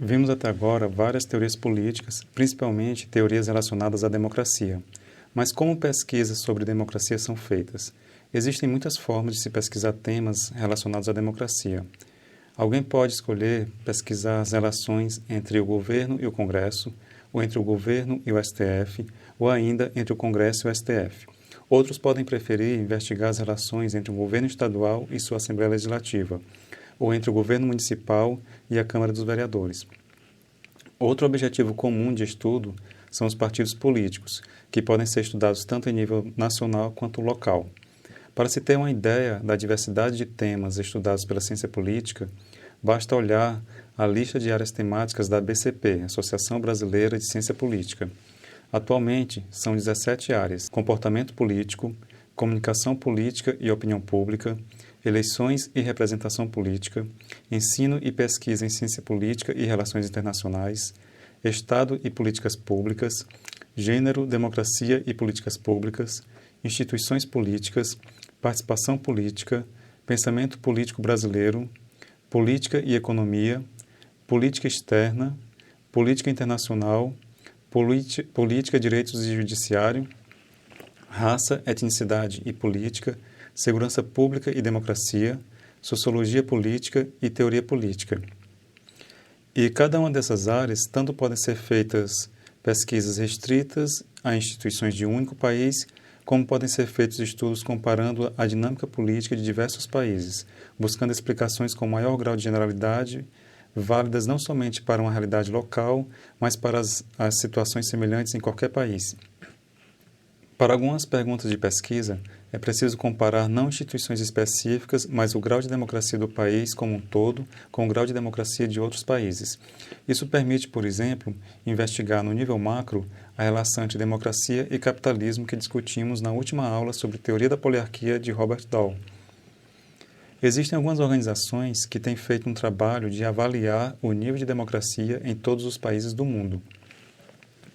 Vimos até agora várias teorias políticas, principalmente teorias relacionadas à democracia. Mas como pesquisas sobre democracia são feitas? Existem muitas formas de se pesquisar temas relacionados à democracia. Alguém pode escolher pesquisar as relações entre o governo e o Congresso, ou entre o governo e o STF, ou ainda entre o Congresso e o STF. Outros podem preferir investigar as relações entre o governo estadual e sua Assembleia Legislativa, ou entre o governo municipal e a Câmara dos Vereadores. Outro objetivo comum de estudo são os partidos políticos, que podem ser estudados tanto em nível nacional quanto local. Para se ter uma ideia da diversidade de temas estudados pela ciência política, basta olhar a lista de áreas temáticas da ABCP, Associação Brasileira de Ciência Política. Atualmente, são 17 áreas: comportamento político, comunicação política e opinião pública, eleições e representação política, ensino e pesquisa em ciência política e relações internacionais, Estado e políticas públicas, gênero, democracia e políticas públicas, instituições políticas, participação política, pensamento político brasileiro, política e economia, política externa, política internacional, política, direitos e judiciário, raça, etnicidade e política, segurança pública e democracia, sociologia política e teoria política. E cada uma dessas áreas tanto podem ser feitas pesquisas restritas a instituições de um único país, como podem ser feitos estudos comparando a dinâmica política de diversos países, buscando explicações com maior grau de generalidade, válidas não somente para uma realidade local, mas para as situações semelhantes em qualquer país. Para algumas perguntas de pesquisa, é preciso comparar não instituições específicas, mas o grau de democracia do país como um todo com o grau de democracia de outros países. Isso permite, por exemplo, investigar no nível macro a relação entre democracia e capitalismo que discutimos na última aula sobre teoria da poliarquia de Robert Dahl. Existem algumas organizações que têm feito um trabalho de avaliar o nível de democracia em todos os países do mundo.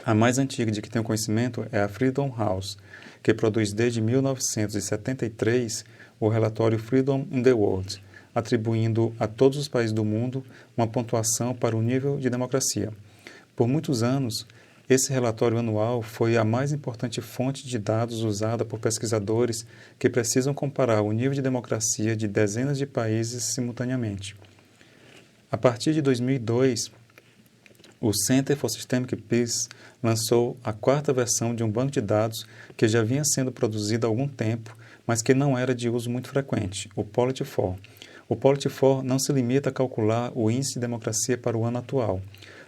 A mais antiga de que tenho conhecimento é a Freedom House, que produz desde 1973 o relatório Freedom in the World, atribuindo a todos os países do mundo uma pontuação para o nível de democracia. Por muitos anos, esse relatório anual foi a mais importante fonte de dados usada por pesquisadores que precisam comparar o nível de democracia de dezenas de países simultaneamente. A partir de 2002, o Center for Systemic Peace lançou a quarta versão de um banco de dados que já vinha sendo produzido há algum tempo, mas que não era de uso muito frequente, o Polity4. O Polity4 não se limita a calcular o índice de democracia para o ano atual.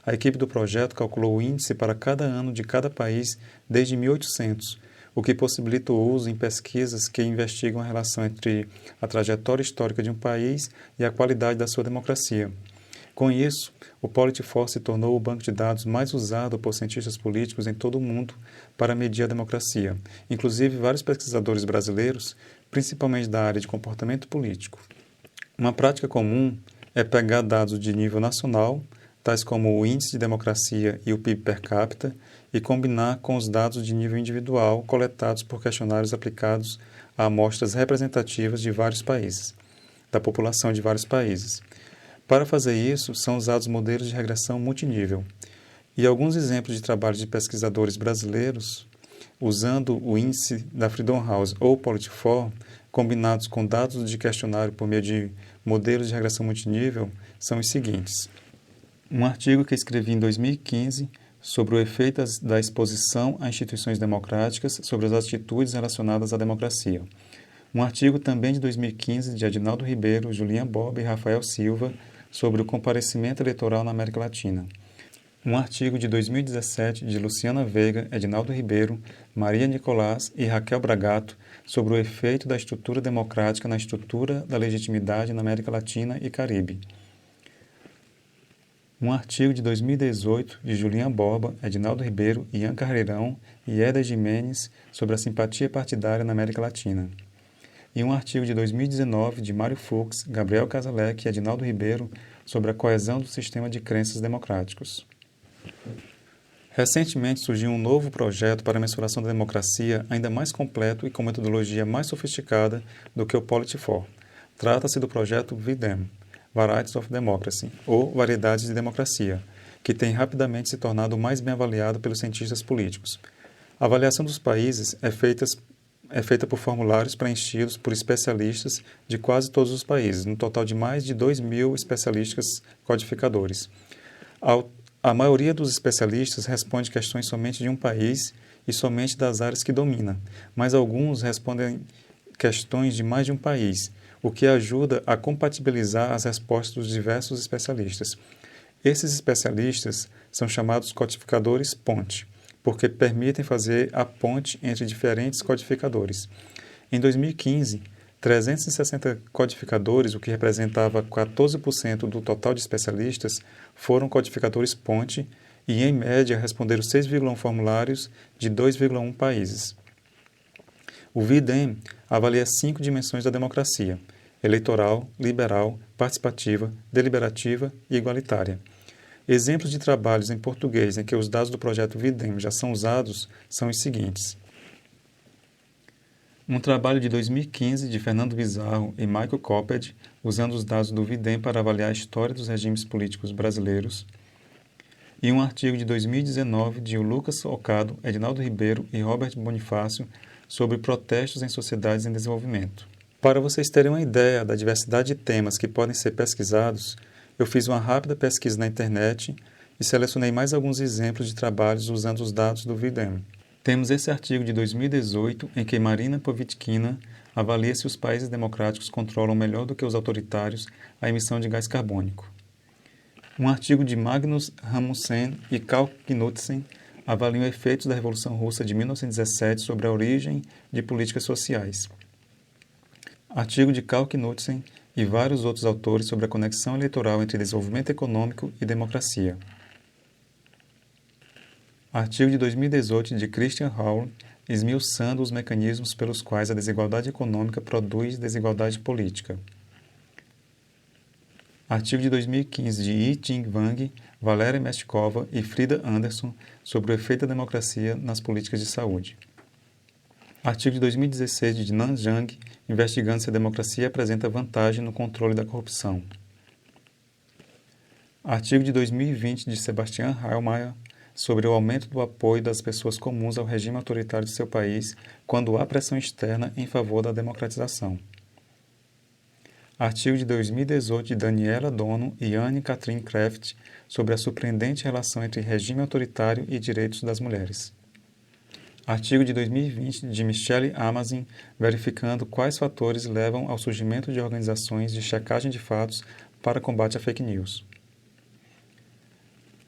A equipe do projeto calculou o índice para cada ano de cada país desde 1800, o que possibilita o uso em pesquisas que investigam a relação entre a trajetória histórica de um país e a qualidade da sua democracia. Com isso, o Polity4 se tornou o banco de dados mais usado por cientistas políticos em todo o mundo para medir a democracia, inclusive vários pesquisadores brasileiros, principalmente da área de comportamento político. Uma prática comum é pegar dados de nível nacional, tais como o índice de democracia e o PIB per capita, e combinar com os dados de nível individual coletados por questionários aplicados a amostras representativas de vários países, da população de vários países. Para fazer isso, são usados modelos de regressão multinível. E alguns exemplos de trabalhos de pesquisadores brasileiros, usando o índice da Freedom House ou Polity4, combinados com dados de questionário por meio de modelos de regressão multinível, são os seguintes. Um artigo que escrevi em 2015 sobre o efeito da exposição a instituições democráticas sobre as atitudes relacionadas à democracia. Um artigo também de 2015 de Adinaldo Ribeiro, Julian Bob e Rafael Silva sobre o comparecimento eleitoral na América Latina. Um artigo de 2017 de Luciana Veiga, Edinaldo Ribeiro, Maria Nicolás e Raquel Bragato sobre o efeito da estrutura democrática na estrutura da legitimidade na América Latina e Caribe. Um artigo de 2018 de Julian Borba, Edinaldo Ribeiro, Ian Carreirão e Eder Jimenez sobre a simpatia partidária na América Latina. E um artigo de 2019 de Mário Fux, Gabriel Casalec e Edinaldo Ribeiro sobre a coesão do sistema de crenças democráticos. Recentemente surgiu um novo projeto para a mensuração da democracia ainda mais completo e com metodologia mais sofisticada do que o Polity4. Trata-se do projeto VDEM, Varieties of Democracy, ou Variedades de Democracia, que tem rapidamente se tornado o mais bem avaliado pelos cientistas políticos. A avaliação dos países é feita por formulários preenchidos por especialistas de quase todos os países, no total de mais de 2.000 especialistas codificadores. A maioria dos especialistas responde questões somente de um país e somente das áreas que domina, mas alguns respondem questões de mais de um país, o que ajuda a compatibilizar as respostas dos diversos especialistas. Esses especialistas são chamados codificadores ponte, porque permitem fazer a ponte entre diferentes codificadores. Em 2015, 360 codificadores, o que representava 14% do total de especialistas, foram codificadores ponte e, em média, responderam 6,1 formulários de 2,1 países. O V-Dem avalia 5 dimensões da democracia: eleitoral, liberal, participativa, deliberativa e igualitária. Exemplos de trabalhos em português em que os dados do projeto V-Dem já são usados são os seguintes. Um trabalho de 2015 de Fernando Bizarro e Michael Copped, usando os dados do V-Dem para avaliar a história dos regimes políticos brasileiros. E um artigo de 2019 de Lucas Ocado, Edinaldo Ribeiro e Robert Bonifácio sobre protestos em sociedades em desenvolvimento. Para vocês terem uma ideia da diversidade de temas que podem ser pesquisados, eu fiz uma rápida pesquisa na internet e selecionei mais alguns exemplos de trabalhos usando os dados do V-Dem. Temos esse artigo de 2018 em que Marina Povitkina avalia se os países democráticos controlam melhor do que os autoritários a emissão de gás carbônico. Um artigo de Magnus Rasmussen e Carl Knudsen avaliam efeitos da Revolução Russa de 1917 sobre a origem de políticas sociais. Artigo de Carl Knudsen e vários outros autores sobre a conexão eleitoral entre desenvolvimento econômico e democracia. Artigo de 2018 de Christian Hall, esmiuçando os mecanismos pelos quais a desigualdade econômica produz desigualdade política. Artigo de 2015 de Yi-Ching Wang, Valéria Mestkova e Frida Anderson sobre o efeito da democracia nas políticas de saúde. Artigo de 2016 de Nan Zhang, investigando se a democracia apresenta vantagem no controle da corrupção. Artigo de 2020 de Sebastian Heilmeier, sobre o aumento do apoio das pessoas comuns ao regime autoritário de seu país quando há pressão externa em favor da democratização. Artigo de 2018 de Daniela Dono e Anne-Catherine Kraft sobre a surpreendente relação entre regime autoritário e direitos das mulheres. Artigo de 2020 de Michelle Amazin, verificando quais fatores levam ao surgimento de organizações de checagem de fatos para combate a fake news.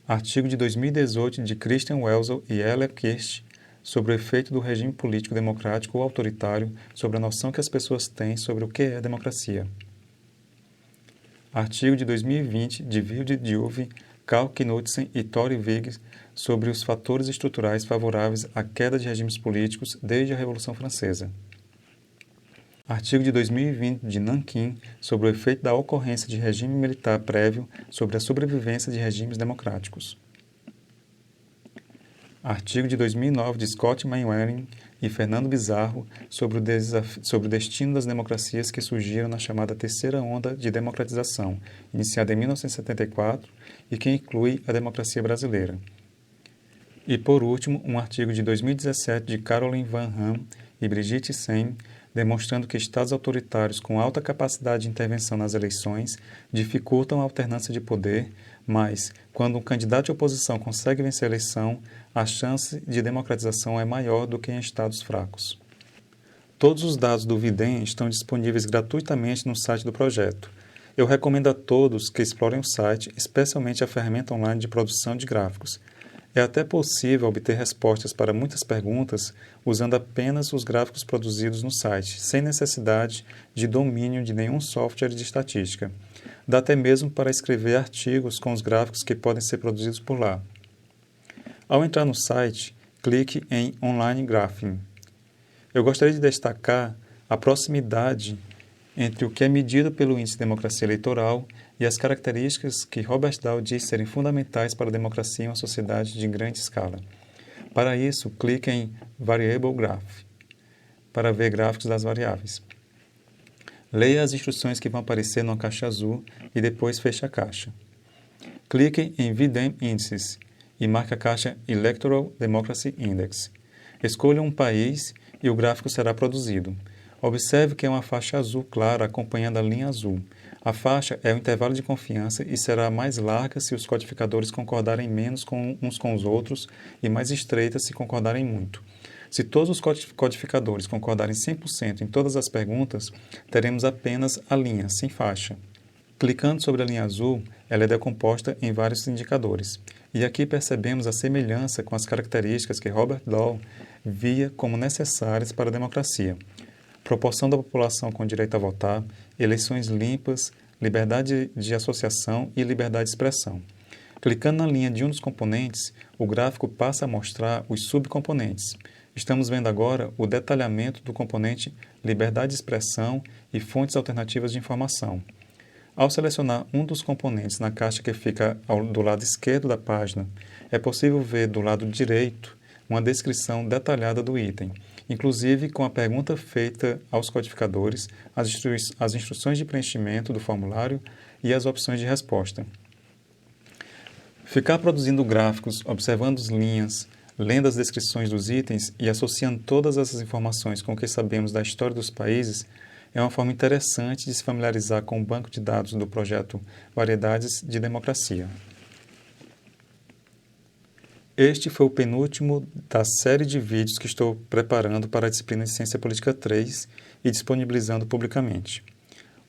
Artigo de 2018 de Christian Welzel e Ella Kirsch sobre o efeito do regime político democrático ou autoritário sobre a noção que as pessoas têm sobre o que é democracia. Artigo de 2020 de Vilde Diouf, Carl Knudsen e Tori Vigg sobre os fatores estruturais favoráveis à queda de regimes políticos desde a Revolução Francesa. Artigo de 2020 de Nankin sobre o efeito da ocorrência de regime militar prévio sobre a sobrevivência de regimes democráticos. Artigo de 2009 de Scott Mainwaring e Fernando Bizarro sobre o destino das democracias que surgiram na chamada terceira onda de democratização, iniciada em 1974 e que inclui a democracia brasileira. E, por último, um artigo de 2017 de Caroline Van Ham e Brigitte Sen, demonstrando que estados autoritários com alta capacidade de intervenção nas eleições dificultam a alternância de poder, mas, quando um candidato de oposição consegue vencer a eleição, a chance de democratização é maior do que em estados fracos. Todos os dados do V-Dem estão disponíveis gratuitamente no site do projeto. Eu recomendo a todos que explorem o site, especialmente a ferramenta online de produção de gráficos. É até possível obter respostas para muitas perguntas usando apenas os gráficos produzidos no site, sem necessidade de domínio de nenhum software de estatística. Dá até mesmo para escrever artigos com os gráficos que podem ser produzidos por lá. Ao entrar no site, clique em Online Graphing. Eu gostaria de destacar a proximidade entre o que é medido pelo Índice de Democracia Eleitoral e as características que Robert Dahl diz serem fundamentais para a democracia em uma sociedade de grande escala. Para isso, clique em Variable Graph, para ver gráficos das variáveis. Leia as instruções que vão aparecer numa caixa azul e depois feche a caixa. Clique em VDEM Indices e marque a caixa Electoral Democracy Index. Escolha um país e o gráfico será produzido. Observe que é uma faixa azul clara acompanhando a linha azul. A faixa é o intervalo de confiança e será mais larga se os codificadores concordarem menos uns com os outros e mais estreita se concordarem muito. Se todos os codificadores concordarem 100% em todas as perguntas, teremos apenas a linha, sem faixa. Clicando sobre a linha azul, ela é decomposta em vários indicadores. E aqui percebemos a semelhança com as características que Robert Dahl via como necessárias para a democracia: proporção da população com direito a votar, eleições limpas, liberdade de associação e liberdade de expressão. Clicando na linha de um dos componentes, o gráfico passa a mostrar os subcomponentes. Estamos vendo agora o detalhamento do componente liberdade de expressão e fontes alternativas de informação. Ao selecionar um dos componentes na caixa que fica do lado esquerdo da página, é possível ver do lado direito uma descrição detalhada do item, inclusive com a pergunta feita aos codificadores, as instruções de preenchimento do formulário e as opções de resposta. Ficar produzindo gráficos, observando as linhas, lendo as descrições dos itens e associando todas essas informações com o que sabemos da história dos países é uma forma interessante de se familiarizar com o banco de dados do projeto Variedades de Democracia. Este foi o penúltimo da série de vídeos que estou preparando para a disciplina de Ciência Política 3 e disponibilizando publicamente.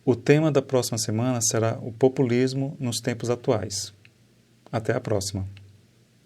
O tema da próxima semana será o populismo nos tempos atuais. Até a próxima!